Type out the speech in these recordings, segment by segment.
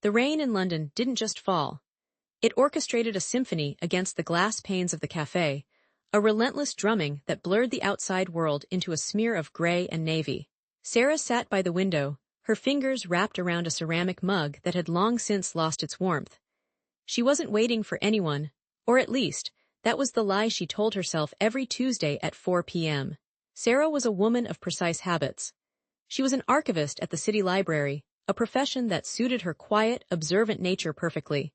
The rain in London didn't just fall. It orchestrated a symphony against the glass panes of the cafe, a relentless drumming that blurred the outside world into a smear of gray and navy. Sara sat by the window, her fingers wrapped around a ceramic mug that had long since lost its warmth. She wasn't waiting for anyone, or at least, that was the lie she told herself every Tuesday at 4 p.m. Sara was a woman of precise habits. She was an archivist at the city library, a profession that suited her quiet, observant nature perfectly.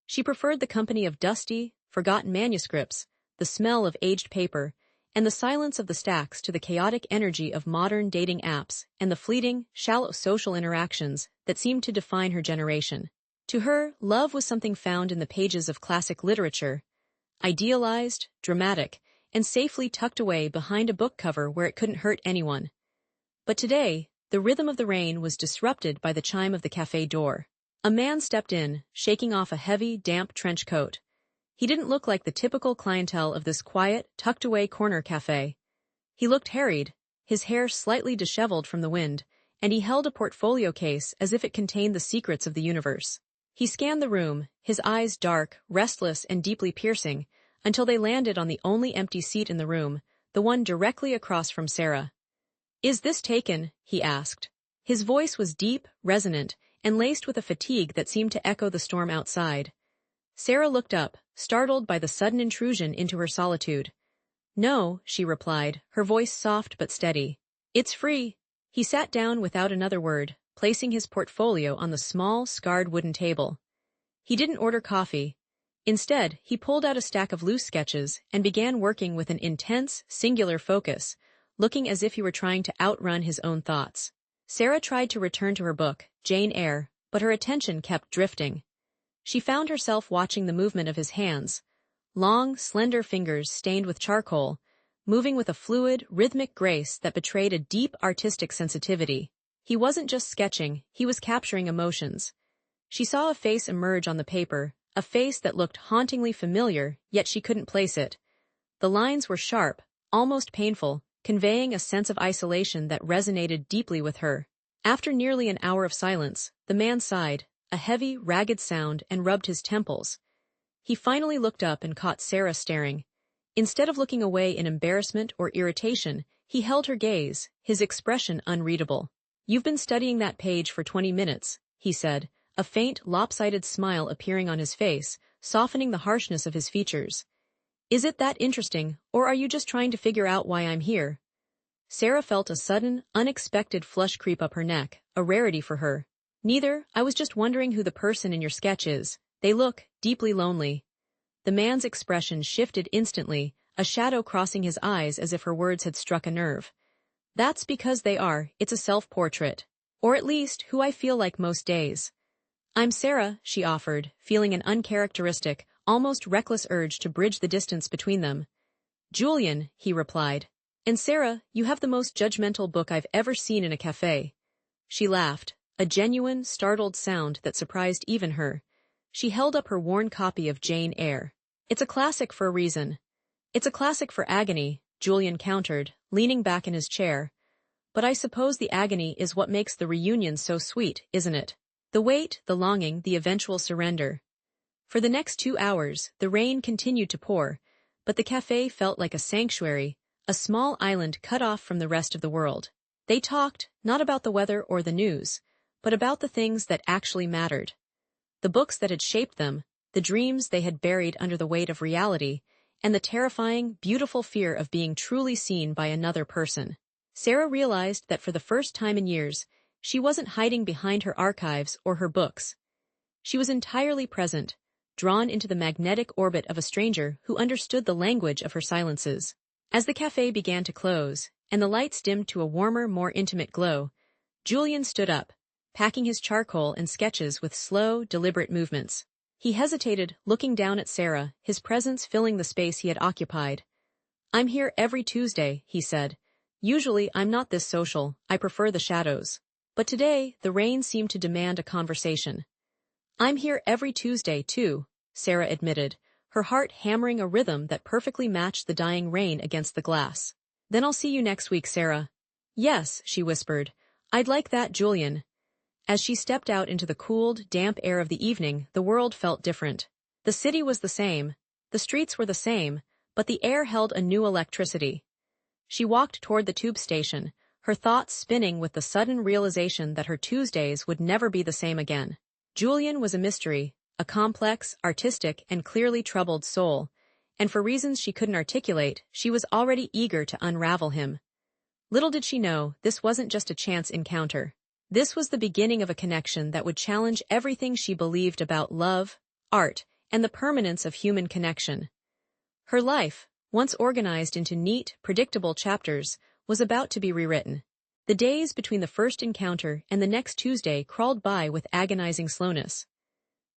She preferred the company of dusty, forgotten manuscripts, the smell of aged paper, and the silence of the stacks to the chaotic energy of modern dating apps and the fleeting, shallow social interactions that seemed to define her generation. To her, love was something found in the pages of classic literature, idealized, dramatic, and safely tucked away behind a book cover where it couldn't hurt anyone. But today, the rhythm of the rain was disrupted by the chime of the cafe door. A man stepped in, shaking off a heavy, damp trench coat. He didn't look like the typical clientele of this quiet, tucked-away corner cafe. He looked harried, his hair slightly disheveled from the wind, and he held a portfolio case as if it contained the secrets of the universe. He scanned the room, his eyes dark, restless, and deeply piercing, until they landed on the only empty seat in the room, the one directly across from Sara. "Is this taken?" he asked. His voice was deep, resonant, and laced with a fatigue that seemed to echo the storm outside. Sara looked up, startled by the sudden intrusion into her solitude. "No," she replied, her voice soft but steady. "It's free." He sat down without another word, placing his portfolio on the small, scarred wooden table. He didn't order coffee. Instead, he pulled out a stack of loose sketches and began working with an intense, singular focus, looking as if he were trying to outrun his own thoughts. Sara tried to return to her book, Jane Eyre, but her attention kept drifting. She found herself watching the movement of his hands, long, slender fingers stained with charcoal, moving with a fluid, rhythmic grace that betrayed a deep artistic sensitivity. He wasn't just sketching, he was capturing emotions. She saw a face emerge on the paper, a face that looked hauntingly familiar, yet she couldn't place it. The lines were sharp, almost painful, conveying a sense of isolation that resonated deeply with her. After nearly an hour of silence, the man sighed, a heavy, ragged sound, and rubbed his temples. He finally looked up and caught Sara staring. Instead of looking away in embarrassment or irritation, he held her gaze, his expression unreadable. "You've been studying that page for 20 minutes, he said, a faint, lopsided smile appearing on his face, softening the harshness of his features. "Is it that interesting, or are you just trying to figure out why I'm here?" Sara felt a sudden, unexpected flush creep up her neck, a rarity for her. "Neither, I was just wondering who the person in your sketch is. They look deeply lonely." The man's expression shifted instantly, a shadow crossing his eyes as if her words had struck a nerve. "That's because they are, it's a self-portrait. Or at least, who I feel like most days." "I'm Sara," she offered, feeling an uncharacteristic, almost reckless urge to bridge the distance between them. "Julien," he replied. "And Sara, you have the most judgmental book I've ever seen in a cafe." She laughed, a genuine, startled sound that surprised even her. She held up her worn copy of Jane Eyre. "It's a classic for a reason." "It's a classic for agony," Julien countered, leaning back in his chair. "But I suppose the agony is what makes the reunion so sweet, isn't it? The wait, the longing, the eventual surrender." For the next 2 hours, the rain continued to pour, but the cafe felt like a sanctuary, a small island cut off from the rest of the world. They talked, not about the weather or the news, but about the things that actually mattered. The books that had shaped them, the dreams they had buried under the weight of reality, and the terrifying, beautiful fear of being truly seen by another person. Sara realized that for the first time in years, she wasn't hiding behind her archives or her books. She was entirely present, drawn into the magnetic orbit of a stranger who understood the language of her silences. As the cafe began to close, and the lights dimmed to a warmer, more intimate glow, Julien stood up, packing his charcoal and sketches with slow, deliberate movements. He hesitated, looking down at Sara, his presence filling the space he had occupied. "I'm here every Tuesday," he said. "Usually I'm not this social, I prefer the shadows. But today, the rain seemed to demand a conversation." "I'm here every Tuesday, too," Sara admitted, her heart hammering a rhythm that perfectly matched the dying rain against the glass. "Then I'll see you next week, Sara." "Yes," she whispered. "I'd like that, Julien." As she stepped out into the cooled, damp air of the evening, the world felt different. The city was the same, the streets were the same, but the air held a new electricity. She walked toward the tube station, her thoughts spinning with the sudden realization that her Tuesdays would never be the same again. Julien was a mystery, a complex, artistic, and clearly troubled soul, and for reasons she couldn't articulate, she was already eager to unravel him. Little did she know, this wasn't just a chance encounter. This was the beginning of a connection that would challenge everything she believed about love, art, and the permanence of human connection. Her life, once organized into neat, predictable chapters, was about to be rewritten. The days between the first encounter and the next Tuesday crawled by with agonizing slowness.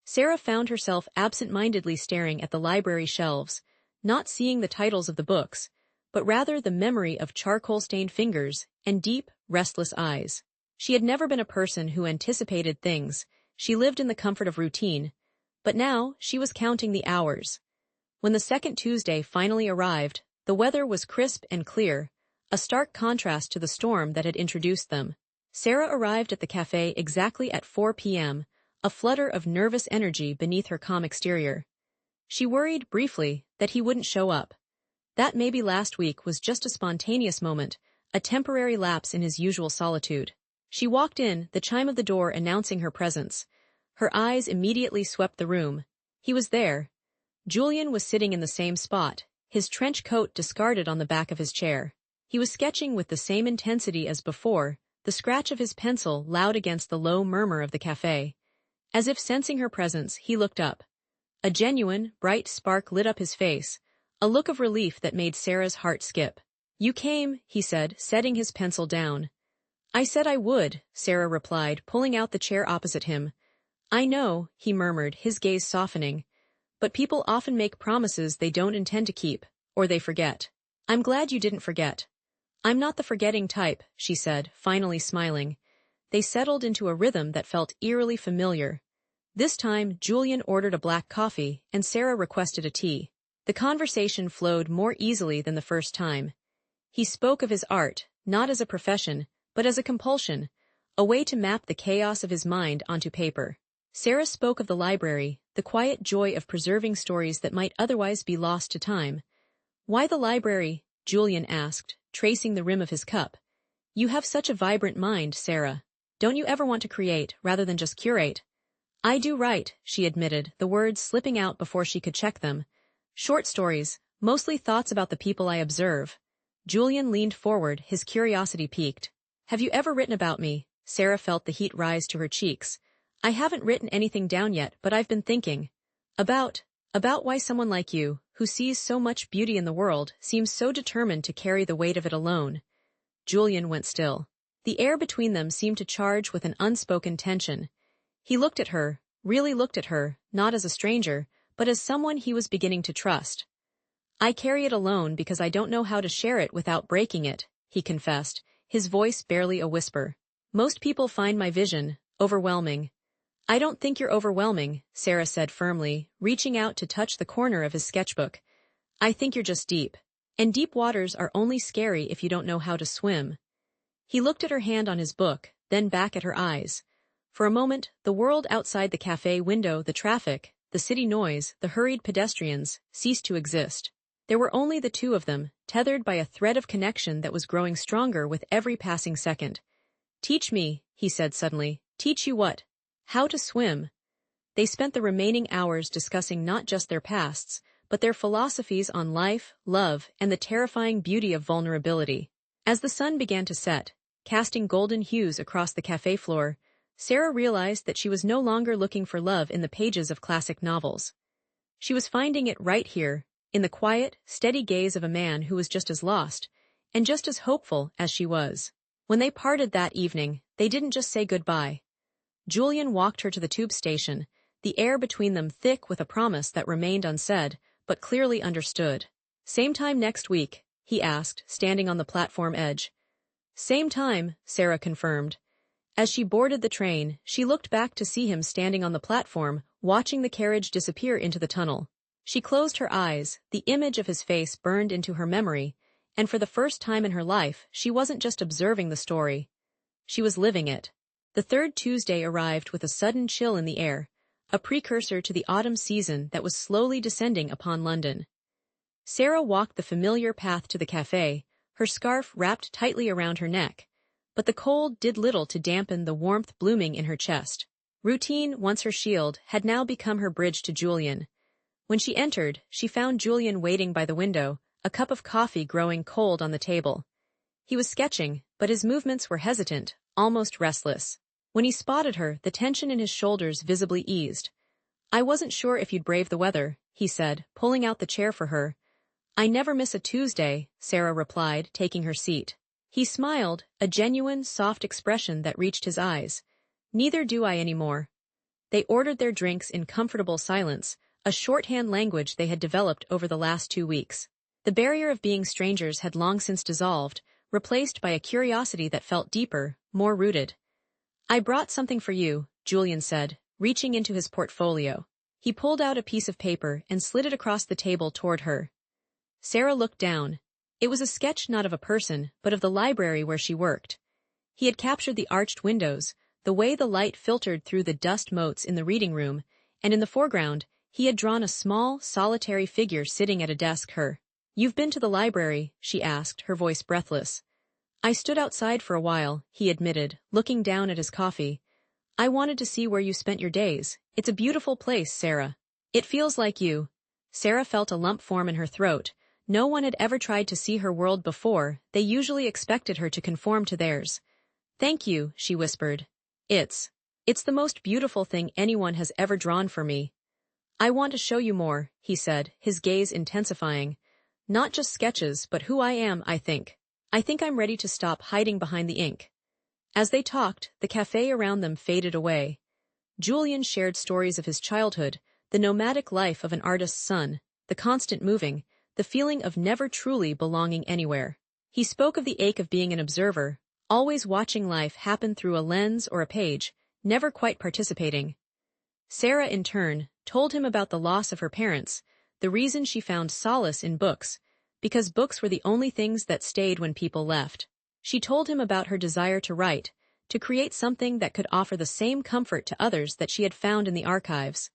Sara found herself absent-mindedly staring at the library shelves, not seeing the titles of the books, but rather the memory of charcoal-stained fingers and deep, restless eyes. She had never been a person who anticipated things, she lived in the comfort of routine, but now she was counting the hours. When the second Tuesday finally arrived, the weather was crisp and clear, a stark contrast to the storm that had introduced them. Sara arrived at the cafe exactly at 4 p.m., a flutter of nervous energy beneath her calm exterior. She worried, briefly, that he wouldn't show up. That maybe last week was just a spontaneous moment, a temporary lapse in his usual solitude. She walked in, the chime of the door announcing her presence. Her eyes immediately swept the room. He was there. Julien was sitting in the same spot, his trench coat discarded on the back of his chair. He was sketching with the same intensity as before, the scratch of his pencil loud against the low murmur of the cafe. As if sensing her presence, he looked up. A genuine, bright spark lit up his face, a look of relief that made Sara's heart skip. "You came," he said, setting his pencil down. "I said I would," Sara replied, pulling out the chair opposite him. "I know," he murmured, his gaze softening. "But people often make promises they don't intend to keep, or they forget. I'm glad you didn't forget." "I'm not the forgetting type," she said, finally smiling. They settled into a rhythm that felt eerily familiar. This time, Julien ordered a black coffee, and Sara requested a tea. The conversation flowed more easily than the first time. He spoke of his art, not as a profession, but as a compulsion, a way to map the chaos of his mind onto paper. Sara spoke of the library, the quiet joy of preserving stories that might otherwise be lost to time. "Why the library?" Julien asked, tracing the rim of his cup. "You have such a vibrant mind, Sara. Don't you ever want to create, rather than just curate?" "I do write," she admitted, the words slipping out before she could check them. "Short stories, mostly thoughts about the people I observe." Julien leaned forward, his curiosity piqued. "Have you ever written about me?" Sara felt the heat rise to her cheeks. "I haven't written anything down yet, but I've been thinking. About why someone like you, who sees so much beauty in the world, seems so determined to carry the weight of it alone." Julien went still. The air between them seemed to charge with an unspoken tension. He looked at her, really looked at her, not as a stranger, but as someone he was beginning to trust. "I carry it alone because I don't know how to share it without breaking it," he confessed, his voice barely a whisper. "Most people find my vision overwhelming." "I don't think you're overwhelming," Sara said firmly, reaching out to touch the corner of his sketchbook. "I think you're just deep. And deep waters are only scary if you don't know how to swim." He looked at her hand on his book, then back at her eyes. For a moment, the world outside the cafe window, the traffic, the city noise, the hurried pedestrians, ceased to exist. There were only the two of them, tethered by a thread of connection that was growing stronger with every passing second. "Teach me," he said suddenly. "Teach you what?" "How to swim." They spent the remaining hours discussing not just their pasts, but their philosophies on life, love, and the terrifying beauty of vulnerability. As the sun began to set, casting golden hues across the cafe floor, Sara realized that she was no longer looking for love in the pages of classic novels. She was finding it right here, in the quiet, steady gaze of a man who was just as lost, and just as hopeful as she was. When they parted that evening, they didn't just say goodbye. Julien walked her to the tube station, the air between them thick with a promise that remained unsaid, but clearly understood. "Same time next week?" he asked, standing on the platform edge. "Same time," Sara confirmed. As she boarded the train, she looked back to see him standing on the platform, watching the carriage disappear into the tunnel. She closed her eyes, the image of his face burned into her memory, and for the first time in her life, she wasn't just observing the story. She was living it. The third Tuesday arrived with a sudden chill in the air, a precursor to the autumn season that was slowly descending upon London. Sara walked the familiar path to the cafe, her scarf wrapped tightly around her neck, but the cold did little to dampen the warmth blooming in her chest. Routine, once her shield, had now become her bridge to Julien. When she entered, she found Julien waiting by the window, a cup of coffee growing cold on the table. He was sketching, but his movements were hesitant, almost restless. When he spotted her, the tension in his shoulders visibly eased. "I wasn't sure if you'd brave the weather," he said, pulling out the chair for her. "I never miss a Tuesday," Sara replied, taking her seat. He smiled, a genuine, soft expression that reached his eyes. "Neither do I anymore." They ordered their drinks in comfortable silence, a shorthand language they had developed over the last 2 weeks. The barrier of being strangers had long since dissolved, replaced by a curiosity that felt deeper, more rooted. "I brought something for you," Julien said, reaching into his portfolio. He pulled out a piece of paper and slid it across the table toward her. Sara looked down. It was a sketch not of a person, but of the library where she worked. He had captured the arched windows, the way the light filtered through the dust motes in the reading room, and in the foreground, he had drawn a small, solitary figure sitting at a desk. "You've been to the library?" she asked, her voice breathless. "I stood outside for a while," he admitted, looking down at his coffee. "I wanted to see where you spent your days. It's a beautiful place, Sara." "It feels like you." Sara felt a lump form in her throat. No one had ever tried to see her world before, they usually expected her to conform to theirs. "Thank you," she whispered. It's the most beautiful thing anyone has ever drawn for me." "I want to show you more," he said, his gaze intensifying. "Not just sketches, but who I am, I think. I think I'm ready to stop hiding behind the ink." As they talked, the cafe around them faded away. Julien shared stories of his childhood, the nomadic life of an artist's son, the constant moving, the feeling of never truly belonging anywhere. He spoke of the ache of being an observer, always watching life happen through a lens or a page, never quite participating. Sara, in turn, told him about the loss of her parents, the reason she found solace in books, because books were the only things that stayed when people left. She told him about her desire to write, to create something that could offer the same comfort to others that she had found in the archives.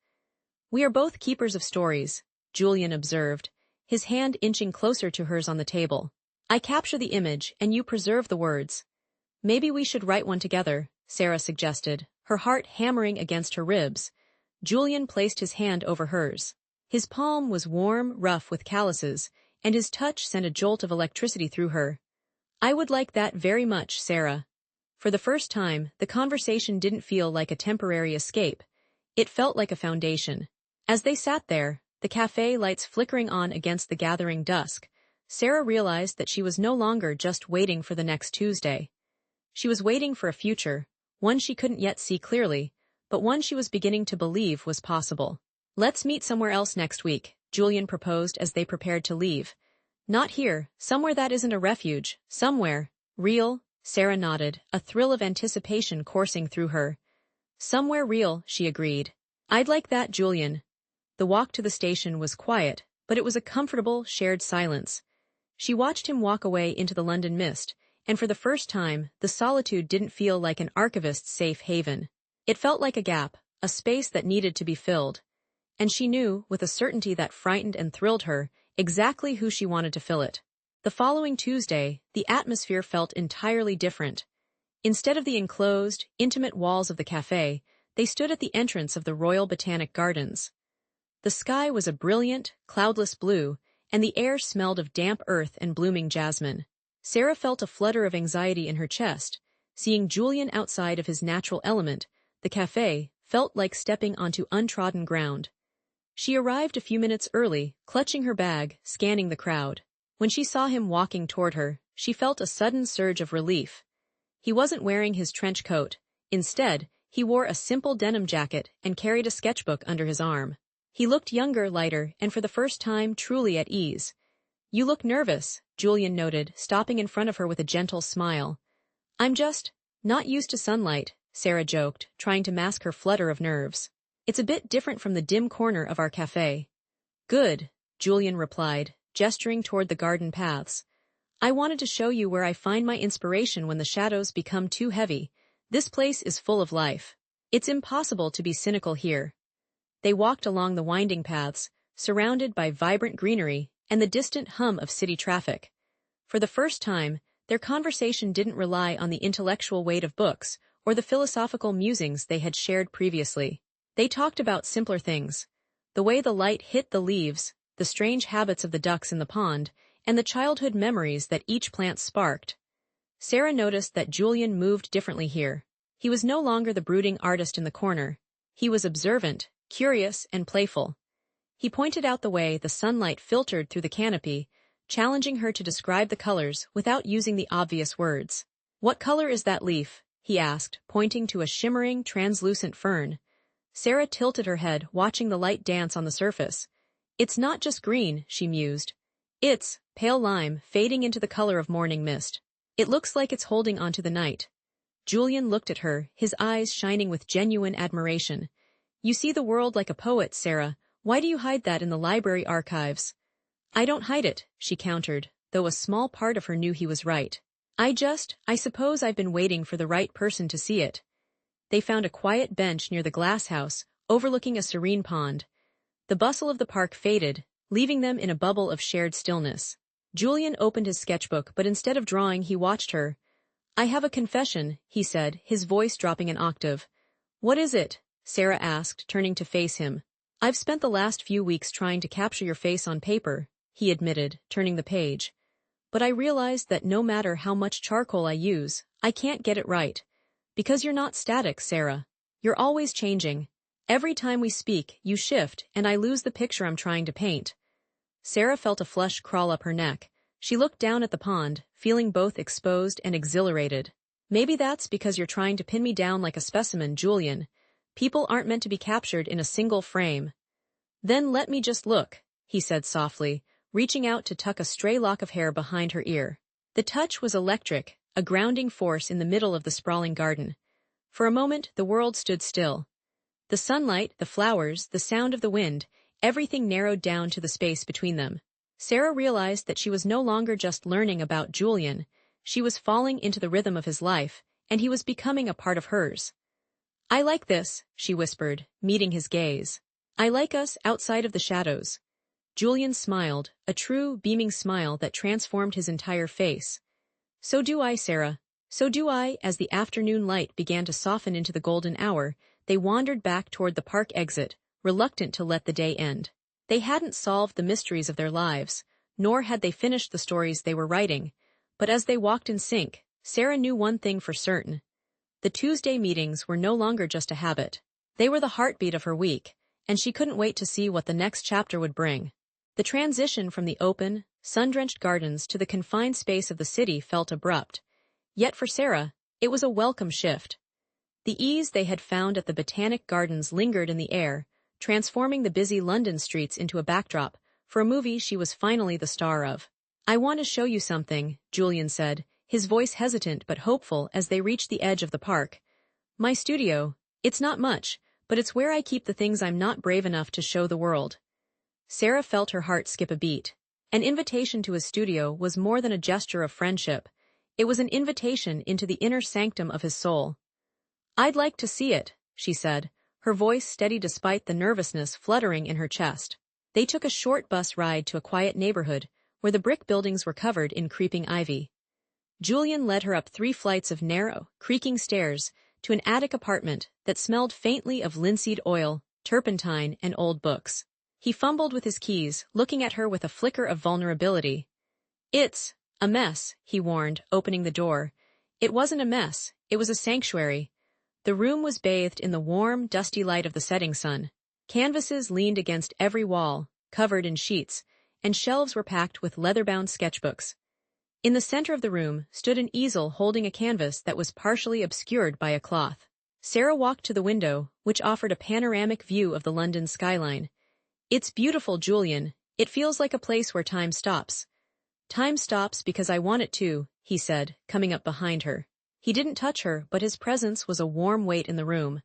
"We are both keepers of stories," Julien observed, his hand inching closer to hers on the table. "I capture the image, and you preserve the words." "Maybe we should write one together," Sara suggested, her heart hammering against her ribs. Julien placed his hand over hers. His palm was warm, rough with calluses, and his touch sent a jolt of electricity through her. "I would like that very much, Sara." For the first time, the conversation didn't feel like a temporary escape. It felt like a foundation. As they sat there, the cafe lights flickering on against the gathering dusk, Sara realized that she was no longer just waiting for the next Tuesday. She was waiting for a future, one she couldn't yet see clearly, but one she was beginning to believe was possible. "Let's meet somewhere else next week," Julien proposed as they prepared to leave. "Not here, somewhere that isn't a refuge, somewhere real." Sara nodded, a thrill of anticipation coursing through her. "Somewhere real," she agreed. "I'd like that, Julien." The walk to the station was quiet, but it was a comfortable, shared silence. She watched him walk away into the London mist, and for the first time, the solitude didn't feel like an archivist's safe haven. It felt like a gap, a space that needed to be filled. And she knew, with a certainty that frightened and thrilled her, exactly who she wanted to fill it. The following Tuesday, the atmosphere felt entirely different. Instead of the enclosed, intimate walls of the cafe, they stood at the entrance of the Royal Botanic Gardens. The sky was a brilliant, cloudless blue, and the air smelled of damp earth and blooming jasmine. Sara felt a flutter of anxiety in her chest. Seeing Julien outside of his natural element, the cafe felt like stepping onto untrodden ground. She arrived a few minutes early, clutching her bag, scanning the crowd. When she saw him walking toward her, she felt a sudden surge of relief. He wasn't wearing his trench coat. Instead, he wore a simple denim jacket and carried a sketchbook under his arm. He looked younger, lighter, and for the first time truly at ease. "You look nervous," Julien noted, stopping in front of her with a gentle smile. "I'm just not used to sunlight," Sara joked, trying to mask her flutter of nerves. "It's a bit different from the dim corner of our cafe." "Good," Julien replied, gesturing toward the garden paths. "I wanted to show you where I find my inspiration when the shadows become too heavy. This place is full of life. It's impossible to be cynical here. They walked along the winding paths, surrounded by vibrant greenery and the distant hum of city traffic. For the first time, their conversation didn't rely on the intellectual weight of books or the philosophical musings they had shared previously. They talked about simpler things: the way the light hit the leaves, the strange habits of the ducks in the pond, and the childhood memories that each plant sparked. Sara noticed that Julien moved differently here. He was no longer the brooding artist in the corner. He was observant, curious, and playful. He pointed out the way the sunlight filtered through the canopy, challenging her to describe the colors without using the obvious words. "What color is that leaf?" he asked, pointing to a shimmering, translucent fern. Sara tilted her head, watching the light dance on the surface. "It's not just green," she mused. "It's pale lime, fading into the color of morning mist. It looks like it's holding onto the night." Julien looked at her, his eyes shining with genuine admiration. "You see the world like a poet, Sara. Why do you hide that in the library archives?" "I don't hide it," she countered, though a small part of her knew he was right. I suppose I've been waiting for the right person to see it." They found a quiet bench near the glass house, overlooking a serene pond. The bustle of the park faded, leaving them in a bubble of shared stillness. Julien opened his sketchbook, but instead of drawing, he watched her. "I have a confession," he said, his voice dropping an octave. "What is it?" Sara asked, turning to face him. "I've spent the last few weeks trying to capture your face on paper," he admitted, turning the page. "But I realized that no matter how much charcoal I use, I can't get it right. Because you're not static, Sara. You're always changing. Every time we speak, you shift, and I lose the picture I'm trying to paint." Sara felt a flush crawl up her neck. She looked down at the pond, feeling both exposed and exhilarated. "Maybe that's because you're trying to pin me down like a specimen, Julien. People aren't meant to be captured in a single frame." "Then let me just look," he said softly, reaching out to tuck a stray lock of hair behind her ear. The touch was electric, a grounding force in the middle of the sprawling garden. For a moment, the world stood still. The sunlight, the flowers, the sound of the wind, everything narrowed down to the space between them. Sara realized that she was no longer just learning about Julien. She was falling into the rhythm of his life, and he was becoming a part of hers. "I like this," she whispered, meeting his gaze. "I like us outside of the shadows." Julien smiled, a true, beaming smile that transformed his entire face. "So do I, Sara. So do I." As the afternoon light began to soften into the golden hour, they wandered back toward the park exit, reluctant to let the day end. They hadn't solved the mysteries of their lives, nor had they finished the stories they were writing, but as they walked in sync, Sara knew one thing for certain. The Tuesday meetings were no longer just a habit. They were the heartbeat of her week, and she couldn't wait to see what the next chapter would bring. The transition from the open, sun-drenched gardens to the confined space of the city felt abrupt. Yet for Sara, it was a welcome shift. The ease they had found at the Botanic Gardens lingered in the air, transforming the busy London streets into a backdrop for a movie she was finally the star of. "I want to show you something," Julien said, his voice hesitant but hopeful as they reached the edge of the park. "My studio. It's not much, but it's where I keep the things I'm not brave enough to show the world." Sara felt her heart skip a beat. An invitation to his studio was more than a gesture of friendship. It was an invitation into the inner sanctum of his soul. "I'd like to see it," she said, her voice steady despite the nervousness fluttering in her chest. They took a short bus ride to a quiet neighborhood, where the brick buildings were covered in creeping ivy. Julien led her up 3 flights of narrow, creaking stairs to an attic apartment that smelled faintly of linseed oil, turpentine, and old books. He fumbled with his keys, looking at her with a flicker of vulnerability. "It's a mess," he warned, opening the door. It wasn't a mess, it was a sanctuary. The room was bathed in the warm, dusty light of the setting sun. Canvases leaned against every wall, covered in sheets, and shelves were packed with leather-bound sketchbooks. In the center of the room stood an easel holding a canvas that was partially obscured by a cloth. Sara walked to the window, which offered a panoramic view of the London skyline. "It's beautiful, Julien. It feels like a place where time stops." "Time stops because I want it to," he said, coming up behind her. He didn't touch her, but his presence was a warm weight in the room.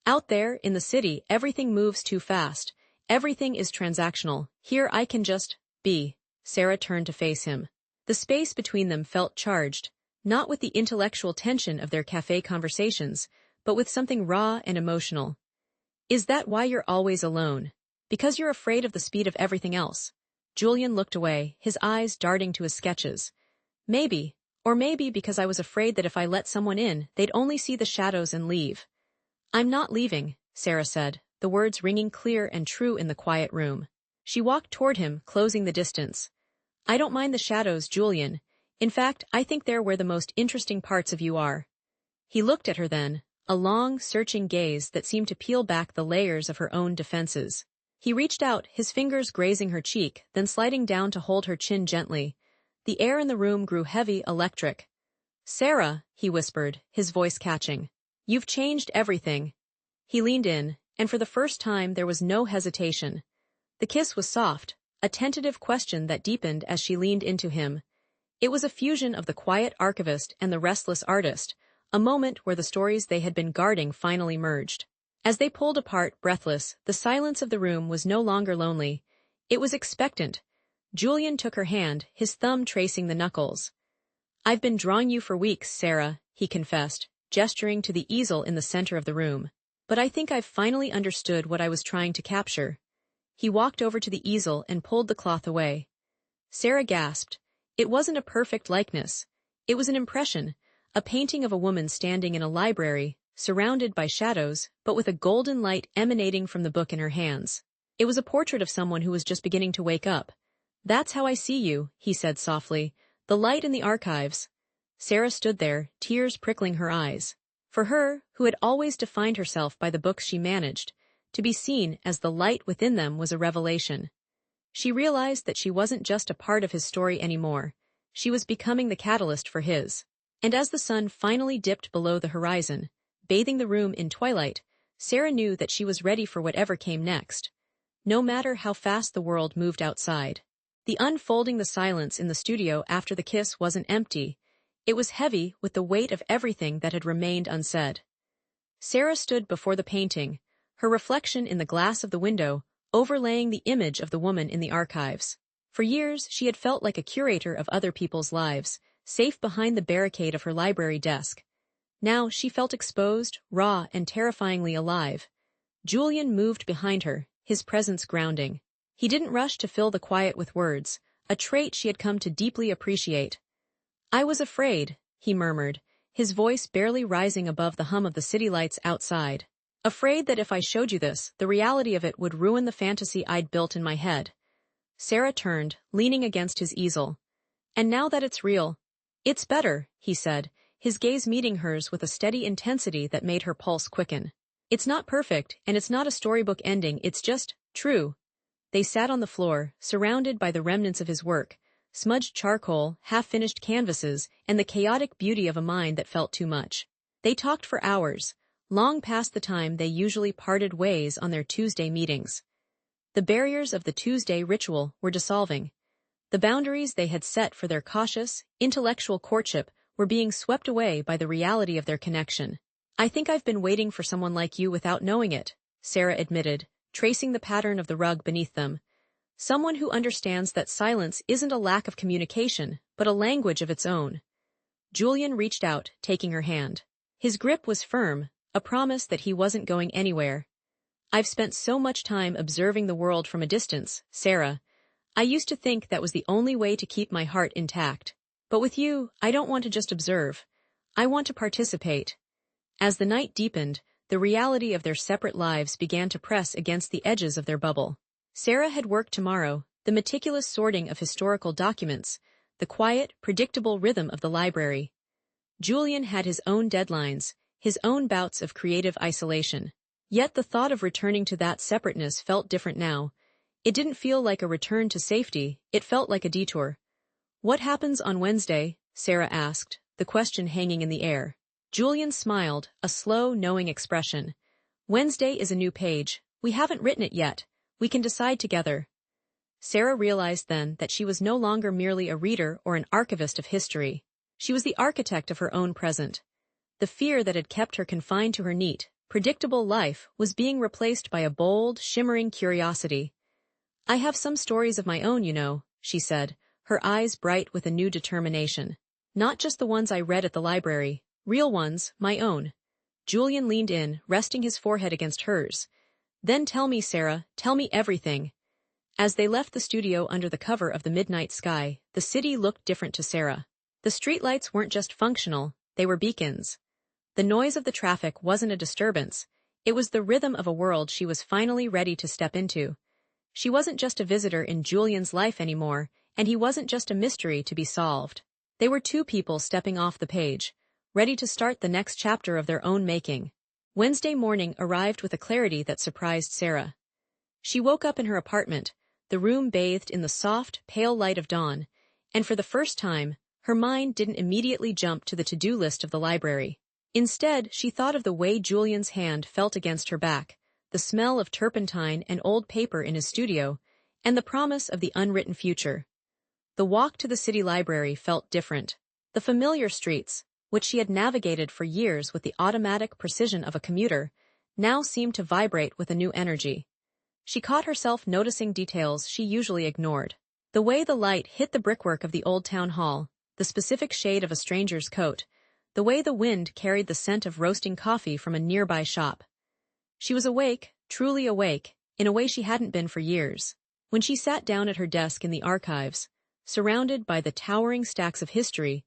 "Out there, in the city, everything moves too fast. Everything is transactional. Here I can just be." Sara turned to face him. The space between them felt charged, not with the intellectual tension of their cafe conversations, but with something raw and emotional. Is that why you're always alone? Because you're afraid of the speed of everything else? Julien looked away, his eyes darting to his sketches. Maybe, or maybe because I was afraid that if I let someone in, they'd only see the shadows and leave. I'm not leaving, Sara said, the words ringing clear and true in the quiet room. She walked toward him, closing the distance. I don't mind the shadows, Julien. In fact, I think they're where the most interesting parts of you are. He looked at her then, a long, searching gaze that seemed to peel back the layers of her own defenses. He reached out, his fingers grazing her cheek, then sliding down to hold her chin gently. The air in the room grew heavy, electric. Sara, he whispered, his voice catching. You've changed everything. He leaned in, and for the first time there was no hesitation. The kiss was soft, a tentative question that deepened as she leaned into him. It was a fusion of the quiet archivist and the restless artist, a moment where the stories they had been guarding finally merged. As they pulled apart, breathless, the silence of the room was no longer lonely. It was expectant. Julien took her hand, his thumb tracing the knuckles. I've been drawing you for weeks, Sara, he confessed, gesturing to the easel in the center of the room. But I think I've finally understood what I was trying to capture. He walked over to the easel and pulled the cloth away. Sara gasped. It wasn't a perfect likeness. It was an impression, a painting of a woman standing in a library, surrounded by shadows, but with a golden light emanating from the book in her hands. It was a portrait of someone who was just beginning to wake up. That's how I see you, he said softly. The light in the archives. Sara stood there, tears prickling her eyes. For her, who had always defined herself by the books she managed, to be seen as the light within them was a revelation. She realized that she wasn't just a part of his story anymore. She was becoming the catalyst for his. And as the sun finally dipped below the horizon, bathing the room in twilight, Sara knew that she was ready for whatever came next. No matter how fast the world moved outside. The unfolding the silence in the studio after the kiss wasn't empty. It was heavy with the weight of everything that had remained unsaid. Sara stood before the painting, her reflection in the glass of the window, overlaying the image of the woman in the archives. For years, she had felt like a curator of other people's lives, safe behind the barricade of her library desk. Now she felt exposed, raw, and terrifyingly alive. Julien moved behind her, his presence grounding. He didn't rush to fill the quiet with words, a trait she had come to deeply appreciate. I was afraid, he murmured, his voice barely rising above the hum of the city lights outside. Afraid that if I showed you this, the reality of it would ruin the fantasy I'd built in my head. Sara turned, leaning against his easel. And now that it's real, it's better, he said, his gaze meeting hers with a steady intensity that made her pulse quicken. It's not perfect, and it's not a storybook ending, it's just true. They sat on the floor, surrounded by the remnants of his work, smudged charcoal, half-finished canvases, and the chaotic beauty of a mind that felt too much. They talked for hours, long past the time they usually parted ways on their Tuesday meetings. The barriers of the Tuesday ritual were dissolving. The boundaries they had set for their cautious, intellectual courtship were being swept away by the reality of their connection. I think I've been waiting for someone like you without knowing it, Sara admitted, tracing the pattern of the rug beneath them. Someone who understands that silence isn't a lack of communication, but a language of its own. Julien reached out, taking her hand. His grip was firm, a promise that he wasn't going anywhere. I've spent so much time observing the world from a distance, Sara. I used to think that was the only way to keep my heart intact. But with you, I don't want to just observe. I want to participate. As the night deepened, the reality of their separate lives began to press against the edges of their bubble. Sara had work tomorrow, the meticulous sorting of historical documents, the quiet, predictable rhythm of the library. Julien had his own deadlines, his own bouts of creative isolation. Yet the thought of returning to that separateness felt different now. It didn't feel like a return to safety, it felt like a detour. What happens on Wednesday? Sara asked, the question hanging in the air. Julien smiled, a slow, knowing expression. Wednesday is a new page. We haven't written it yet. We can decide together. Sara realized then that she was no longer merely a reader or an archivist of history. She was the architect of her own present. The fear that had kept her confined to her neat, predictable life was being replaced by a bold, shimmering curiosity. I have some stories of my own, you know, she said, her eyes bright with a new determination. Not just the ones I read at the library. Real ones, my own. Julien leaned in, resting his forehead against hers. Then tell me, Sara, tell me everything. As they left the studio under the cover of the midnight sky, the city looked different to Sara. The streetlights weren't just functional, they were beacons. The noise of the traffic wasn't a disturbance, it was the rhythm of a world she was finally ready to step into. She wasn't just a visitor in Julien's life anymore, and he wasn't just a mystery to be solved. They were two people stepping off the page, ready to start the next chapter of their own making. Wednesday morning arrived with a clarity that surprised Sara. She woke up in her apartment, the room bathed in the soft, pale light of dawn, and for the first time, her mind didn't immediately jump to the to-do list of the library. Instead, she thought of the way Julien's hand felt against her back, the smell of turpentine and old paper in his studio, and the promise of the unwritten future. The walk to the city library felt different. The familiar streets, which she had navigated for years with the automatic precision of a commuter, now seemed to vibrate with a new energy. She caught herself noticing details she usually ignored. The way the light hit the brickwork of the old town hall, the specific shade of a stranger's coat, the way the wind carried the scent of roasting coffee from a nearby shop. She was awake, truly awake, in a way she hadn't been for years. When she sat down at her desk in the archives, surrounded by the towering stacks of history,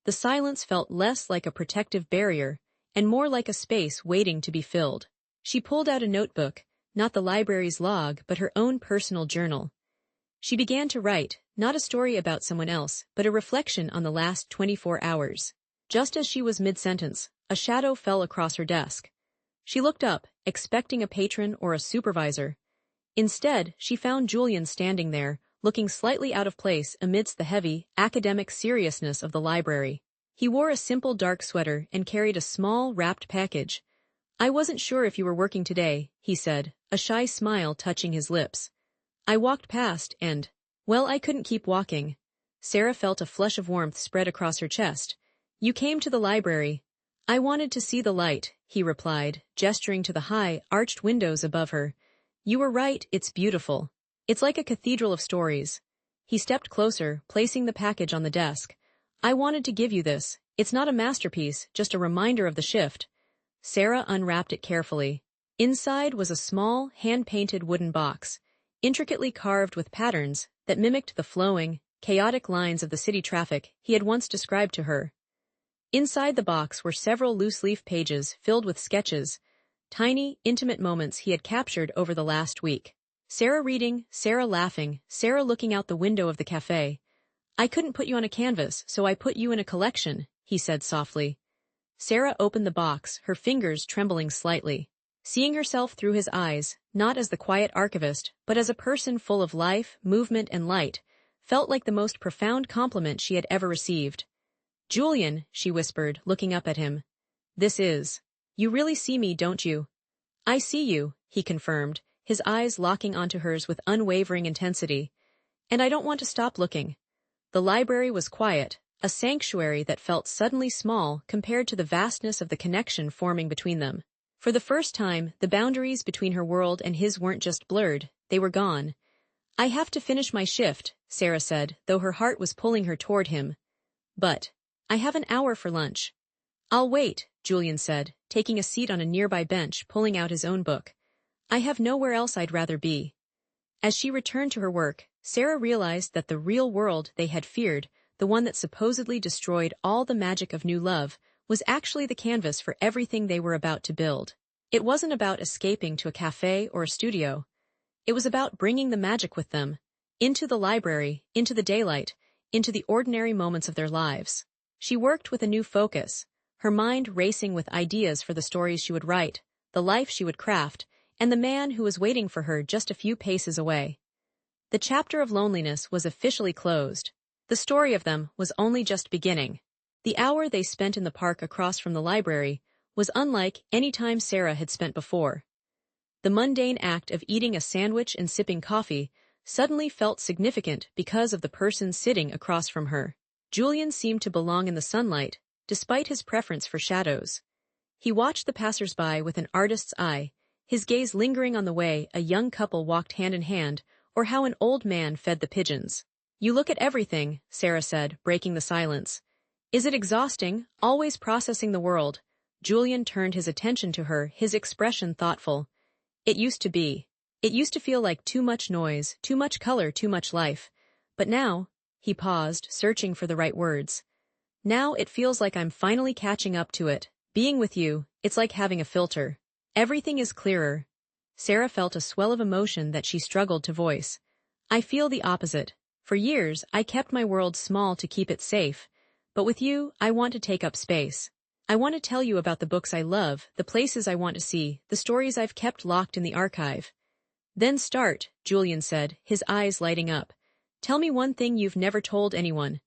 the silence felt less like a protective barrier and more like a space waiting to be filled. She pulled out a notebook, not the library's log but her own personal journal. She began to write, not a story about someone else, but a reflection on the last 24 hours. Just as she was mid-sentence, a shadow fell across her desk. She looked up, expecting a patron or a supervisor. Instead, she found Julien standing there, looking slightly out of place amidst the heavy, academic seriousness of the library. He wore a simple dark sweater and carried a small, wrapped package. "I wasn't sure if you were working today," he said, a shy smile touching his lips. "I walked past and, well, I couldn't keep walking." Sara felt a flush of warmth spread across her chest. "You came to the library." "I wanted to see the light," he replied, gesturing to the high, arched windows above her. "You were right, it's beautiful. It's like a cathedral of stories." He stepped closer, placing the package on the desk. "I wanted to give you this. It's not a masterpiece, just a reminder of the shift." Sara unwrapped it carefully. Inside was a small, hand-painted wooden box, intricately carved with patterns that mimicked the flowing, chaotic lines of the city traffic he had once described to her. Inside the box were several loose-leaf pages filled with sketches, tiny, intimate moments he had captured over the last week. Sara reading, Sara laughing, Sara looking out the window of the cafe. "I couldn't put you on a canvas, so I put you in a collection," he said softly. Sara opened the box, her fingers trembling slightly. Seeing herself through his eyes, not as the quiet archivist, but as a person full of life, movement, and light, felt like the most profound compliment she had ever received. "Julien," she whispered, looking up at him. "This is. You really see me, don't you?" "I see you," he confirmed, his eyes locking onto hers with unwavering intensity. "And I don't want to stop looking." The library was quiet, a sanctuary that felt suddenly small compared to the vastness of the connection forming between them. For the first time, the boundaries between her world and his weren't just blurred, they were gone. "I have to finish my shift," Sara said, though her heart was pulling her toward him. "But I have an hour for lunch." "I'll wait," Julien said, taking a seat on a nearby bench, pulling out his own book. "I have nowhere else I'd rather be." As she returned to her work, Sara realized that the real world they had feared, the one that supposedly destroyed all the magic of new love, was actually the canvas for everything they were about to build. It wasn't about escaping to a cafe or a studio. It was about bringing the magic with them, into the library, into the daylight, into the ordinary moments of their lives. She worked with a new focus, her mind racing with ideas for the stories she would write, the life she would craft, and the man who was waiting for her just a few paces away. The chapter of loneliness was officially closed. The story of them was only just beginning. The hour they spent in the park across from the library was unlike any time Sara had spent before. The mundane act of eating a sandwich and sipping coffee suddenly felt significant because of the person sitting across from her. Julien seemed to belong in the sunlight, despite his preference for shadows. He watched the passers-by with an artist's eye, his gaze lingering on the way a young couple walked hand in hand, or how an old man fed the pigeons. "You look at everything," Sara said, breaking the silence. Is it exhausting, always processing the world? Julien turned his attention to her, his expression thoughtful. It used to be. It used to feel like too much noise, too much color, too much life. But now, he paused, searching for the right words. Now it feels like I'm finally catching up to it. Being with you, it's like having a filter. Everything is clearer. Sara felt a swell of emotion that she struggled to voice. I feel the opposite. For years, I kept my world small to keep it safe. But with you, I want to take up space. I want to tell you about the books I love, the places I want to see, the stories I've kept locked in the archive. Then start, Julien said, his eyes lighting up. Tell me one thing you've never told anyone.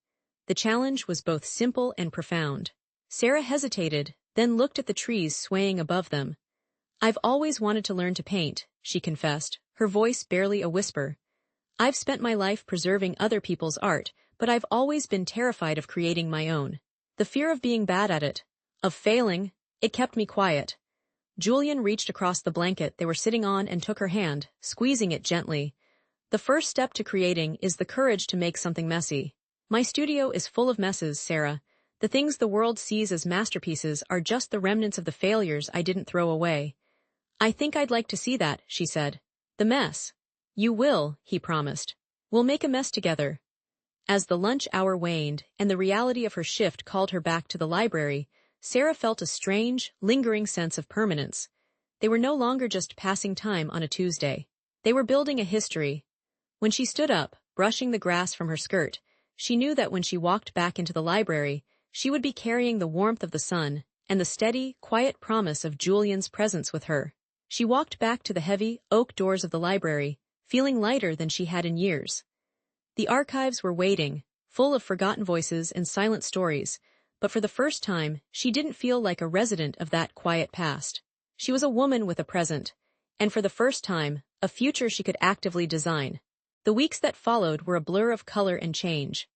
The challenge was both simple and profound. Sara hesitated, then looked at the trees swaying above them. I've always wanted to learn to paint, she confessed, her voice barely a whisper. I've spent my life preserving other people's art, but I've always been terrified of creating my own. The fear of being bad at it, of failing, it kept me quiet. Julien reached across the blanket they were sitting on and took her hand, squeezing it gently. The first step to creating is the courage to make something messy. My studio is full of messes, Sara. The things the world sees as masterpieces are just the remnants of the failures I didn't throw away. I think I'd like to see that, she said. The mess. You will, he promised. We'll make a mess together. As the lunch hour waned and the reality of her shift called her back to the library, Sara felt a strange, lingering sense of permanence. They were no longer just passing time on a Tuesday. They were building a history. When she stood up, brushing the grass from her skirt, she knew that when she walked back into the library, she would be carrying the warmth of the sun and the steady, quiet promise of Julien's presence with her. She walked back to the heavy, oak doors of the library, feeling lighter than she had in years. The archives were waiting, full of forgotten voices and silent stories, but for the first time, she didn't feel like a resident of that quiet past. She was a woman with a present, and for the first time, a future she could actively design. The weeks that followed were a blur of color and change.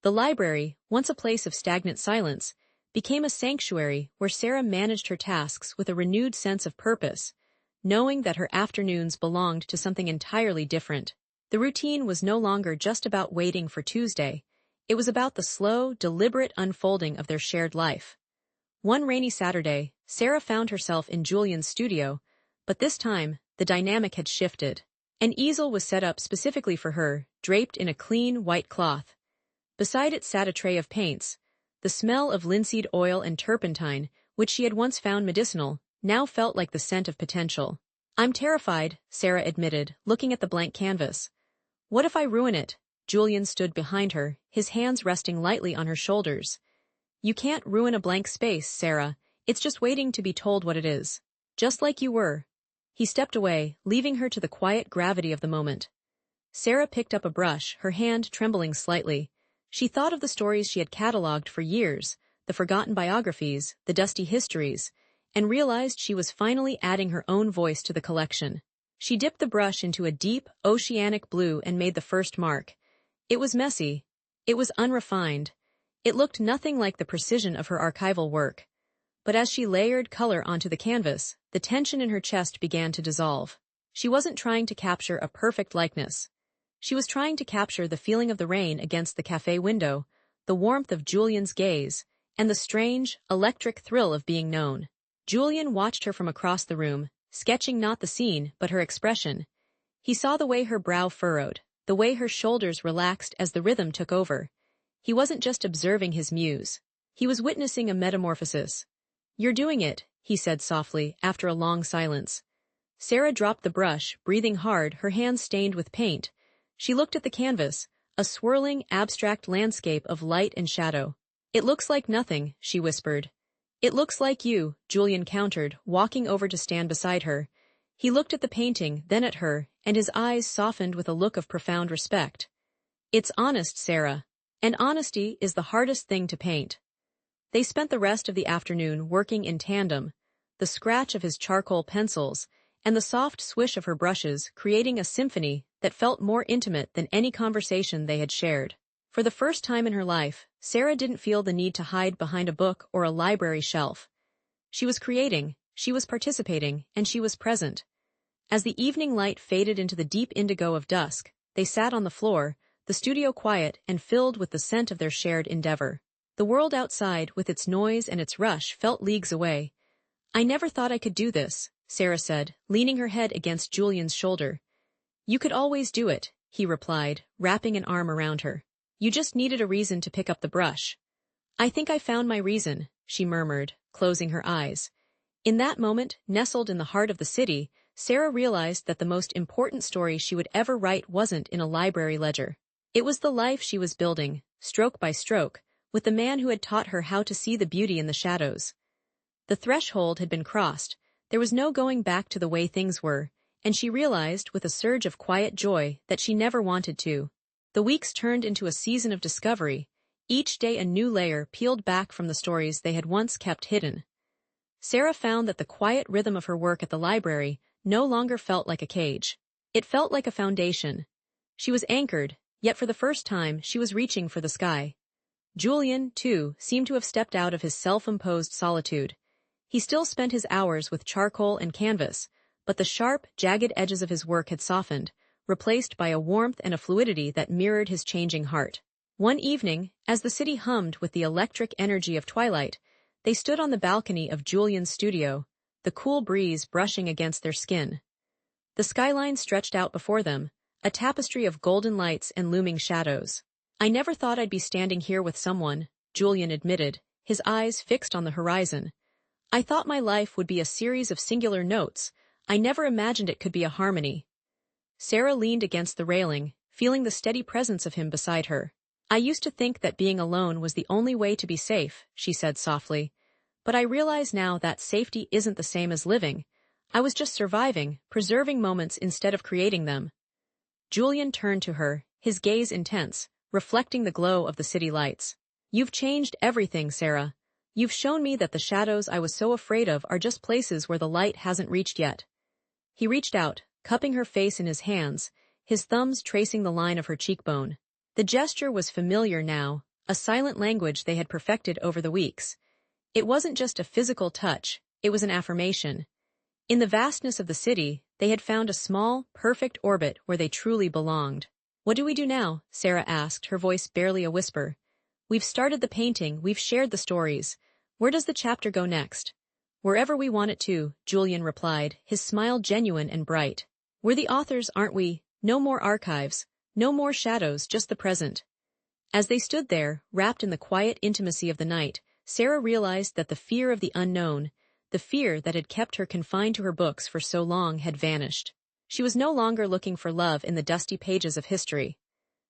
The library, once a place of stagnant silence, became a sanctuary where Sara managed her tasks with a renewed sense of purpose, knowing that her afternoons belonged to something entirely different. The routine was no longer just about waiting for Tuesday. It was about the slow, deliberate unfolding of their shared life. One rainy Saturday, Sara found herself in Julien's studio, but this time, the dynamic had shifted. An easel was set up specifically for her, draped in a clean, white cloth. Beside it sat a tray of paints. The smell of linseed oil and turpentine, which she had once found medicinal, now felt like the scent of potential. I'm terrified, Sara admitted, looking at the blank canvas. What if I ruin it? Julien stood behind her, his hands resting lightly on her shoulders. You can't ruin a blank space, Sara. It's just waiting to be told what it is. Just like you were. He stepped away, leaving her to the quiet gravity of the moment. Sara picked up a brush, her hand trembling slightly. She thought of the stories she had catalogued for years, the forgotten biographies, the dusty histories, and realized she was finally adding her own voice to the collection. She dipped the brush into a deep, oceanic blue and made the first mark. It was messy. It was unrefined. It looked nothing like the precision of her archival work. But as she layered color onto the canvas, the tension in her chest began to dissolve. She wasn't trying to capture a perfect likeness. She was trying to capture the feeling of the rain against the cafe window, the warmth of Julien's gaze, and the strange, electric thrill of being known. Julien watched her from across the room, sketching not the scene, but her expression. He saw the way her brow furrowed, the way her shoulders relaxed as the rhythm took over. He wasn't just observing his muse. He was witnessing a metamorphosis. You're doing it, he said softly, after a long silence. Sara dropped the brush, breathing hard, her hands stained with paint. She looked at the canvas, a swirling, abstract landscape of light and shadow. It looks like nothing, she whispered. It looks like you, Julien countered, walking over to stand beside her. He looked at the painting, then at her, and his eyes softened with a look of profound respect. It's honest, Sara. And honesty is the hardest thing to paint. They spent the rest of the afternoon working in tandem, the scratch of his charcoal pencils, and the soft swish of her brushes creating a symphony that felt more intimate than any conversation they had shared. For the first time in her life, Sara didn't feel the need to hide behind a book or a library shelf. She was creating, she was participating, and she was present. As the evening light faded into the deep indigo of dusk, they sat on the floor, the studio quiet and filled with the scent of their shared endeavor. The world outside, with its noise and its rush, felt leagues away. I never thought I could do this, Sara said, leaning her head against Julien's shoulder. You could always do it, he replied, wrapping an arm around her. You just needed a reason to pick up the brush. I think I found my reason, she murmured, closing her eyes. In that moment, nestled in the heart of the city, Sara realized that the most important story she would ever write wasn't in a library ledger. It was the life she was building, stroke by stroke, with the man who had taught her how to see the beauty in the shadows. The threshold had been crossed, there was no going back to the way things were, and she realized with a surge of quiet joy that she never wanted to. The weeks turned into a season of discovery, each day a new layer peeled back from the stories they had once kept hidden. Sara found that the quiet rhythm of her work at the library no longer felt like a cage. It felt like a foundation. She was anchored, yet for the first time she was reaching for the sky. Julien, too, seemed to have stepped out of his self-imposed solitude. He still spent his hours with charcoal and canvas, but the sharp, jagged edges of his work had softened, replaced by a warmth and a fluidity that mirrored his changing heart. One evening, as the city hummed with the electric energy of twilight, they stood on the balcony of Julien's studio, the cool breeze brushing against their skin. The skyline stretched out before them, a tapestry of golden lights and looming shadows. I never thought I'd be standing here with someone, Julien admitted, his eyes fixed on the horizon. I thought my life would be a series of singular notes. I never imagined it could be a harmony. Sara leaned against the railing, feeling the steady presence of him beside her. I used to think that being alone was the only way to be safe, she said softly. But I realize now that safety isn't the same as living. I was just surviving, preserving moments instead of creating them. Julien turned to her, his gaze intense, reflecting the glow of the city lights. You've changed everything, Sara. You've shown me that the shadows I was so afraid of are just places where the light hasn't reached yet. He reached out, cupping her face in his hands, his thumbs tracing the line of her cheekbone. The gesture was familiar now, a silent language they had perfected over the weeks. It wasn't just a physical touch, it was an affirmation. In the vastness of the city, they had found a small, perfect orbit where they truly belonged. What do we do now? Sara asked, her voice barely a whisper. We've started the painting, we've shared the stories. Where does the chapter go next? Wherever we want it to, Julien replied, his smile genuine and bright. We're the authors, aren't we? No more archives. No more shadows, just the present. As they stood there, wrapped in the quiet intimacy of the night, Sara realized that the fear of the unknown, the fear that had kept her confined to her books for so long, had vanished. She was no longer looking for love in the dusty pages of history.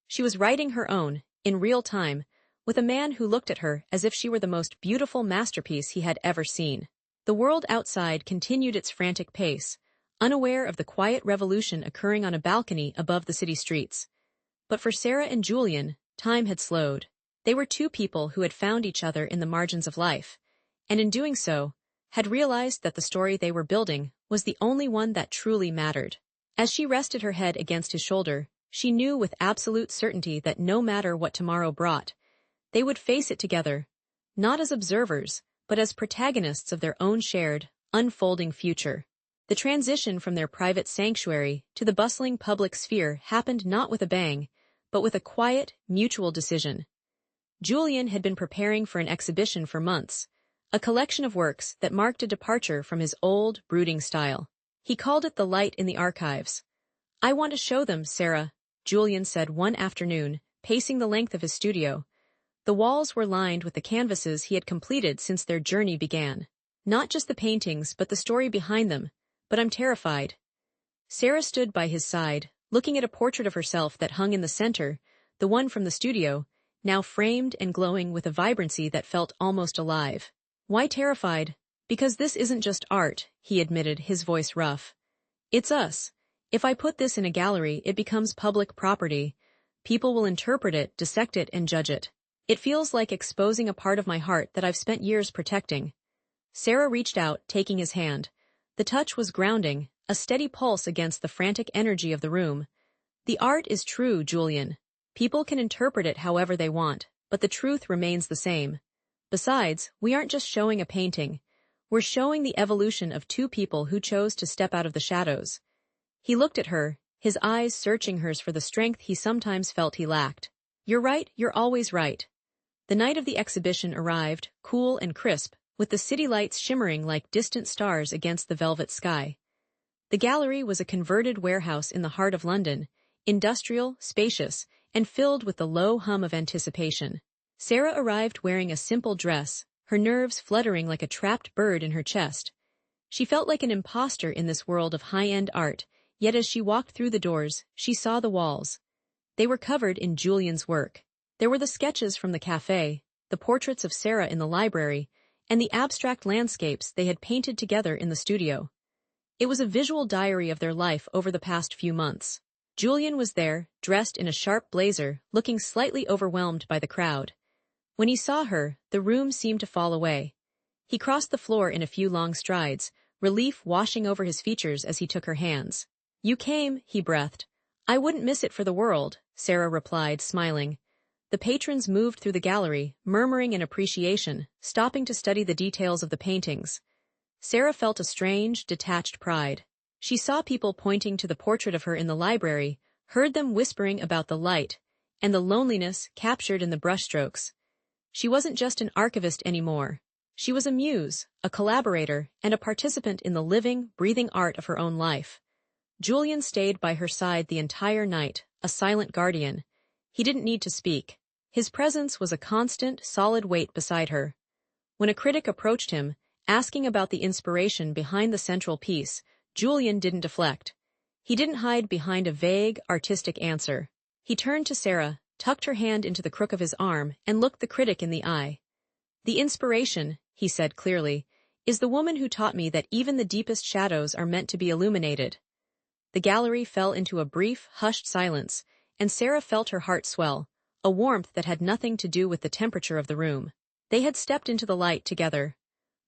She was writing her own, in real time, with a man who looked at her as if she were the most beautiful masterpiece he had ever seen. The world outside continued its frantic pace, unaware of the quiet revolution occurring on a balcony above the city streets. But for Sara and Julien, time had slowed. They were two people who had found each other in the margins of life, and in doing so, had realized that the story they were building was the only one that truly mattered. As she rested her head against his shoulder, she knew with absolute certainty that no matter what tomorrow brought, they would face it together, not as observers, but as protagonists of their own shared, unfolding future. The transition from their private sanctuary to the bustling public sphere happened not with a bang, but with a quiet, mutual decision. Julien had been preparing for an exhibition for months, a collection of works that marked a departure from his old, brooding style. He called it The Light in the Archives. I want to show them, Sara, Julien said one afternoon, pacing the length of his studio. The walls were lined with the canvases he had completed since their journey began. Not just the paintings, but the story behind them. But I'm terrified. Sara stood by his side, looking at a portrait of herself that hung in the center, the one from the studio, now framed and glowing with a vibrancy that felt almost alive. Why terrified? Because this isn't just art, he admitted, his voice rough. It's us. If I put this in a gallery, it becomes public property. People will interpret it, dissect it, and judge it. It feels like exposing a part of my heart that I've spent years protecting. Sara reached out, taking his hand. The touch was grounding, a steady pulse against the frantic energy of the room. The art is true, Julien. People can interpret it however they want, but the truth remains the same. Besides, we aren't just showing a painting. We're showing the evolution of two people who chose to step out of the shadows. He looked at her, his eyes searching hers for the strength he sometimes felt he lacked. You're right, you're always right. The night of the exhibition arrived, cool and crisp, with the city lights shimmering like distant stars against the velvet sky. The gallery was a converted warehouse in the heart of London, industrial, spacious, and filled with the low hum of anticipation. Sara arrived wearing a simple dress, her nerves fluttering like a trapped bird in her chest. She felt like an imposter in this world of high-end art, yet as she walked through the doors, she saw the walls. They were covered in Julien's work. There were the sketches from the cafe, the portraits of Sara in the library, and the abstract landscapes they had painted together in the studio. It was a visual diary of their life over the past few months. Julien was there, dressed in a sharp blazer, looking slightly overwhelmed by the crowd. When he saw her, the room seemed to fall away. He crossed the floor in a few long strides, relief washing over his features as he took her hands. "You came," he breathed. "I wouldn't miss it for the world," Sara replied, smiling. The patrons moved through the gallery, murmuring in appreciation, stopping to study the details of the paintings. Sara felt a strange, detached pride. She saw people pointing to the portrait of her in the library, heard them whispering about the light, and the loneliness captured in the brushstrokes. She wasn't just an archivist anymore. She was a muse, a collaborator, and a participant in the living, breathing art of her own life. Julien stayed by her side the entire night, a silent guardian. He didn't need to speak. His presence was a constant, solid weight beside her. When a critic approached him, asking about the inspiration behind the central piece, Julien didn't deflect. He didn't hide behind a vague, artistic answer. He turned to Sara, tucked her hand into the crook of his arm, and looked the critic in the eye. "The inspiration," he said clearly, "is the woman who taught me that even the deepest shadows are meant to be illuminated." The gallery fell into a brief, hushed silence, and Sara felt her heart swell, a warmth that had nothing to do with the temperature of the room. They had stepped into the light together.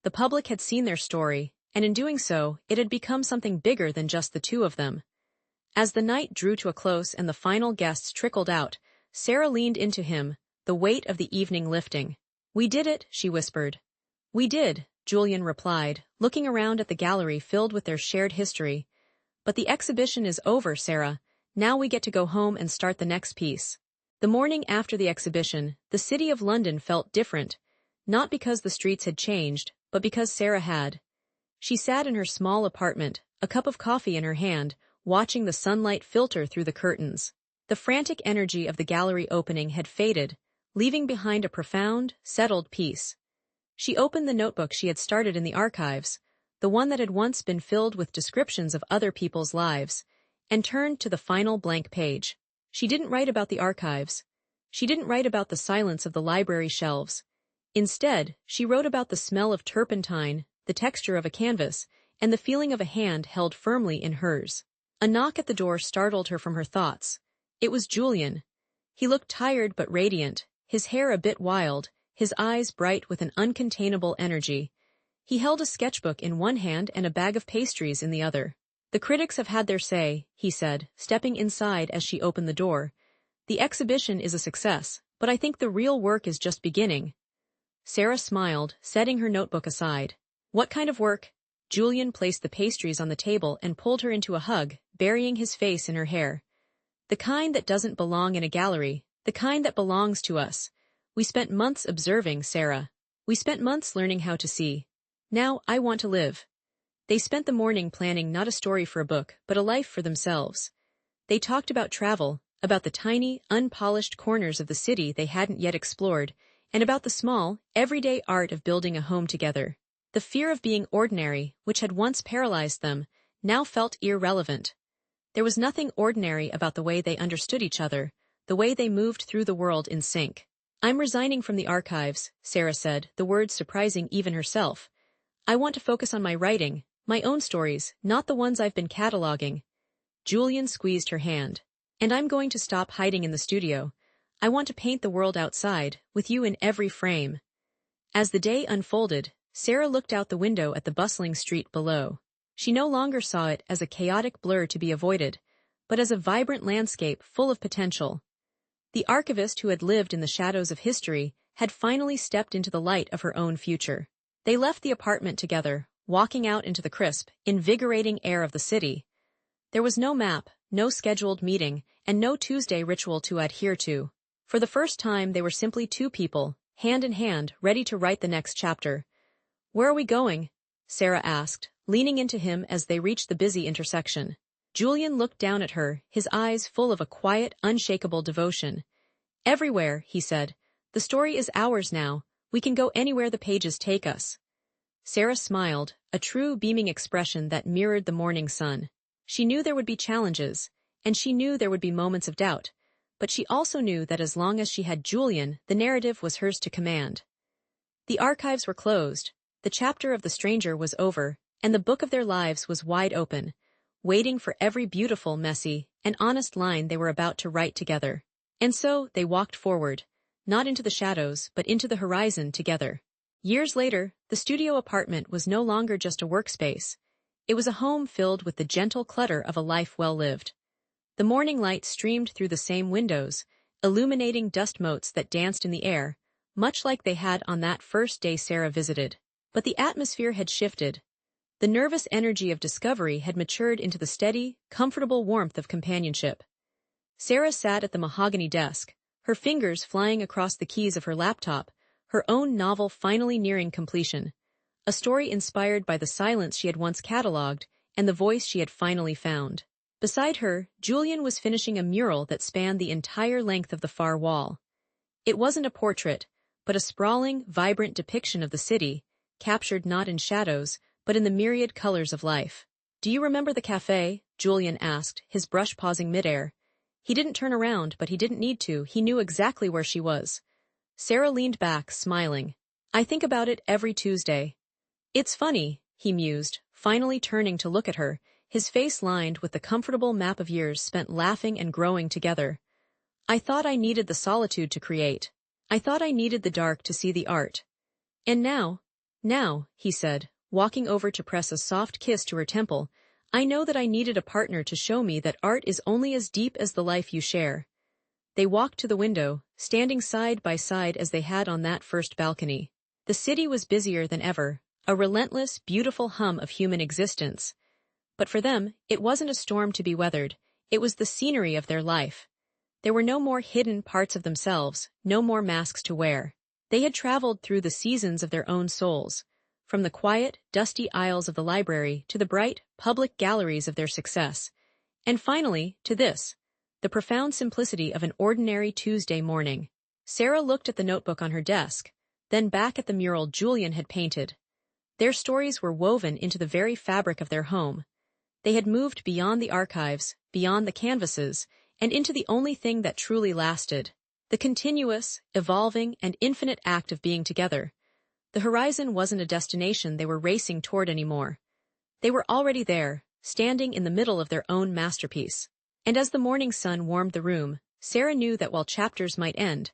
The public had seen their story, and in doing so, it had become something bigger than just the two of them. As the night drew to a close and the final guests trickled out, Sara leaned into him, the weight of the evening lifting. "We did it," she whispered. "We did," Julien replied, looking around at the gallery filled with their shared history. "But the exhibition is over, Sara. Now we get to go home and start the next piece." The morning after the exhibition, the city of London felt different, not because the streets had changed, but because Sara had. She sat in her small apartment, a cup of coffee in her hand, watching the sunlight filter through the curtains. The frantic energy of the gallery opening had faded, leaving behind a profound, settled peace. She opened the notebook she had started in the archives, the one that had once been filled with descriptions of other people's lives, and turned to the final blank page. She didn't write about the archives. She didn't write about the silence of the library shelves. Instead, she wrote about the smell of turpentine, the texture of a canvas, and the feeling of a hand held firmly in hers. A knock at the door startled her from her thoughts. It was Julien. He looked tired but radiant, his hair a bit wild, his eyes bright with an uncontainable energy. He held a sketchbook in one hand and a bag of pastries in the other. "The critics have had their say," he said, stepping inside as she opened the door. "The exhibition is a success, but I think the real work is just beginning." Sara smiled, setting her notebook aside. "What kind of work?" Julien placed the pastries on the table and pulled her into a hug, burying his face in her hair. "The kind that doesn't belong in a gallery, the kind that belongs to us. We spent months observing, Sara. We spent months learning how to see. Now I want to live." They spent the morning planning not a story for a book, but a life for themselves. They talked about travel, about the tiny, unpolished corners of the city they hadn't yet explored, and about the small, everyday art of building a home together. The fear of being ordinary, which had once paralyzed them, now felt irrelevant. There was nothing ordinary about the way they understood each other, the way they moved through the world in sync. "I'm resigning from the archives," Sara said, the words surprising even herself. "I want to focus on my writing, my own stories, not the ones I've been cataloging." Julien squeezed her hand. "And I'm going to stop hiding in the studio. I want to paint the world outside, with you in every frame." As the day unfolded, Sara looked out the window at the bustling street below. She no longer saw it as a chaotic blur to be avoided, but as a vibrant landscape full of potential. The archivist who had lived in the shadows of history had finally stepped into the light of her own future. They left the apartment together, walking out into the crisp, invigorating air of the city. There was no map, no scheduled meeting, and no Tuesday ritual to adhere to. For the first time they were simply two people, hand in hand, ready to write the next chapter. "Where are we going?" Sara asked, leaning into him as they reached the busy intersection. Julien looked down at her, his eyes full of a quiet, unshakable devotion. "Everywhere," he said. "The story is ours now. We can go anywhere the pages take us." Sara smiled, a true beaming expression that mirrored the morning sun. She knew there would be challenges, and she knew there would be moments of doubt, but she also knew that as long as she had Julien, the narrative was hers to command. The archives were closed, the chapter of the stranger was over, and the book of their lives was wide open, waiting for every beautiful, messy, and honest line they were about to write together. And so they walked forward, not into the shadows, but into the horizon together. Years later, the studio apartment was no longer just a workspace. It was a home filled with the gentle clutter of a life well lived. The morning light streamed through the same windows, illuminating dust motes that danced in the air, much like they had on that first day Sara visited. But the atmosphere had shifted. The nervous energy of discovery had matured into the steady, comfortable warmth of companionship. Sara sat at the mahogany desk, her fingers flying across the keys of her laptop, her own novel finally nearing completion. A story inspired by the silence she had once catalogued and the voice she had finally found. Beside her, Julien was finishing a mural that spanned the entire length of the far wall. It wasn't a portrait, but a sprawling, vibrant depiction of the city, captured not in shadows, but in the myriad colors of life. "Do you remember the cafe?" Julien asked, his brush pausing midair. He didn't turn around, but he didn't need to. He knew exactly where she was. Sara leaned back, smiling. "I think about it every Tuesday." "It's funny," he mused, finally turning to look at her, his face lined with the comfortable map of years spent laughing and growing together. "I thought I needed the solitude to create. I thought I needed the dark to see the art. And now, he said, walking over to press a soft kiss to her temple, "I know that I needed a partner to show me that art is only as deep as the life you share." They walked to the window, standing side by side as they had on that first balcony. The city was busier than ever, a relentless, beautiful hum of human existence. But for them, it wasn't a storm to be weathered, it was the scenery of their life. There were no more hidden parts of themselves, no more masks to wear. They had traveled through the seasons of their own souls, from the quiet, dusty aisles of the library to the bright, public galleries of their success. And finally, to this, the profound simplicity of an ordinary Tuesday morning. Sara looked at the notebook on her desk, then back at the mural Julien had painted. Their stories were woven into the very fabric of their home. They had moved beyond the archives, beyond the canvases, and into the only thing that truly lasted. The continuous, evolving, and infinite act of being together. The horizon wasn't a destination they were racing toward anymore. They were already there, standing in the middle of their own masterpiece. And as the morning sun warmed the room, Sara knew that while chapters might end,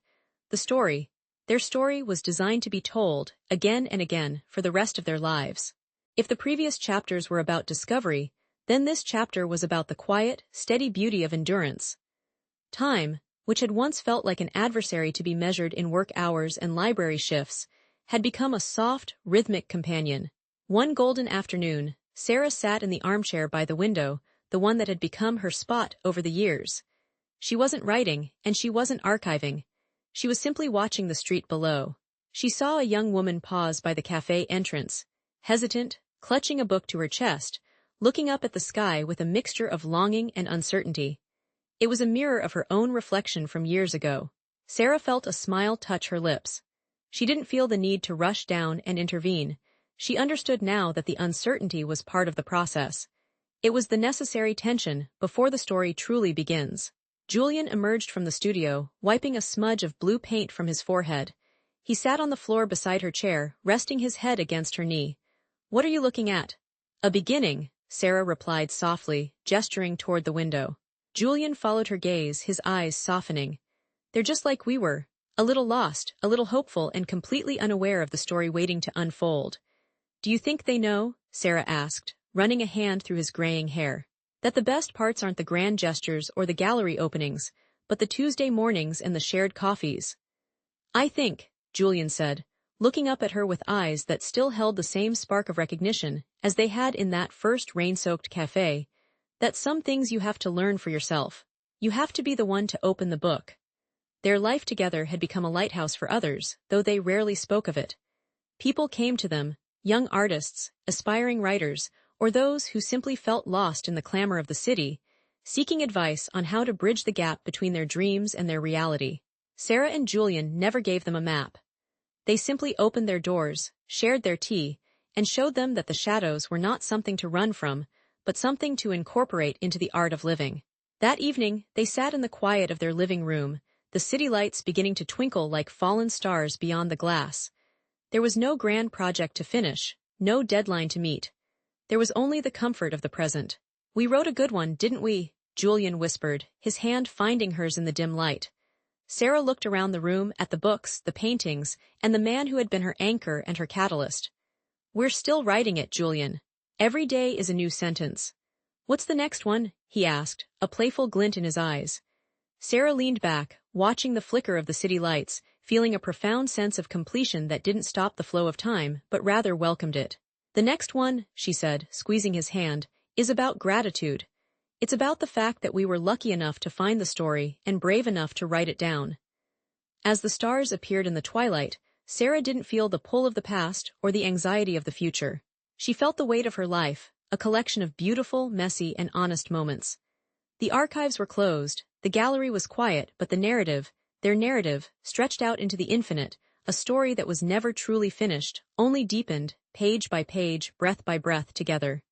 their story was designed to be told, again and again, for the rest of their lives. If the previous chapters were about discovery, then this chapter was about the quiet, steady beauty of endurance. Time, which had once felt like an adversary to be measured in work hours and library shifts, had become a soft, rhythmic companion. One golden afternoon, Sara sat in the armchair by the window, the one that had become her spot over the years. She wasn't writing, and she wasn't archiving. She was simply watching the street below. She saw a young woman pause by the cafe entrance, hesitant, clutching a book to her chest, looking up at the sky with a mixture of longing and uncertainty. It was a mirror of her own reflection from years ago. Sara felt a smile touch her lips. She didn't feel the need to rush down and intervene. She understood now that the uncertainty was part of the process. It was the necessary tension before the story truly begins. Julien emerged from the studio, wiping a smudge of blue paint from his forehead. He sat on the floor beside her chair, resting his head against her knee. "What are you looking at?" "A beginning," Sara replied softly, gesturing toward the window. Julien followed her gaze, his eyes softening. "They're just like we were, a little lost, a little hopeful, and completely unaware of the story waiting to unfold." "Do you think they know?" Sara asked, running a hand through his graying hair. "That the best parts aren't the grand gestures or the gallery openings, but the Tuesday mornings and the shared coffees?" "I think," Julien said, looking up at her with eyes that still held the same spark of recognition as they had in that first rain-soaked cafe, "that some things you have to learn for yourself. You have to be the one to open the book." Their life together had become a lighthouse for others, though they rarely spoke of it. People came to them, young artists, aspiring writers, or those who simply felt lost in the clamor of the city, seeking advice on how to bridge the gap between their dreams and their reality. Sara and Julien never gave them a map. They simply opened their doors, shared their tea, and showed them that the shadows were not something to run from, but something to incorporate into the art of living. That evening, they sat in the quiet of their living room, the city lights beginning to twinkle like fallen stars beyond the glass. There was no grand project to finish, no deadline to meet. There was only the comfort of the present. "We wrote a good one, didn't we?" Julien whispered, his hand finding hers in the dim light. Sara looked around the room at the books, the paintings, and the man who had been her anchor and her catalyst. "We're still writing it, Julien. Every day is a new sentence." "What's the next one?" he asked, a playful glint in his eyes. Sara leaned back, watching the flicker of the city lights, feeling a profound sense of completion that didn't stop the flow of time, but rather welcomed it. "The next one," she said, squeezing his hand, "is about gratitude. It's about the fact that we were lucky enough to find the story and brave enough to write it down." As the stars appeared in the twilight, Sara didn't feel the pull of the past or the anxiety of the future. She felt the weight of her life, a collection of beautiful, messy, and honest moments. The archives were closed, the gallery was quiet, but the narrative, their narrative, stretched out into the infinite, a story that was never truly finished, only deepened, page by page, breath by breath, together.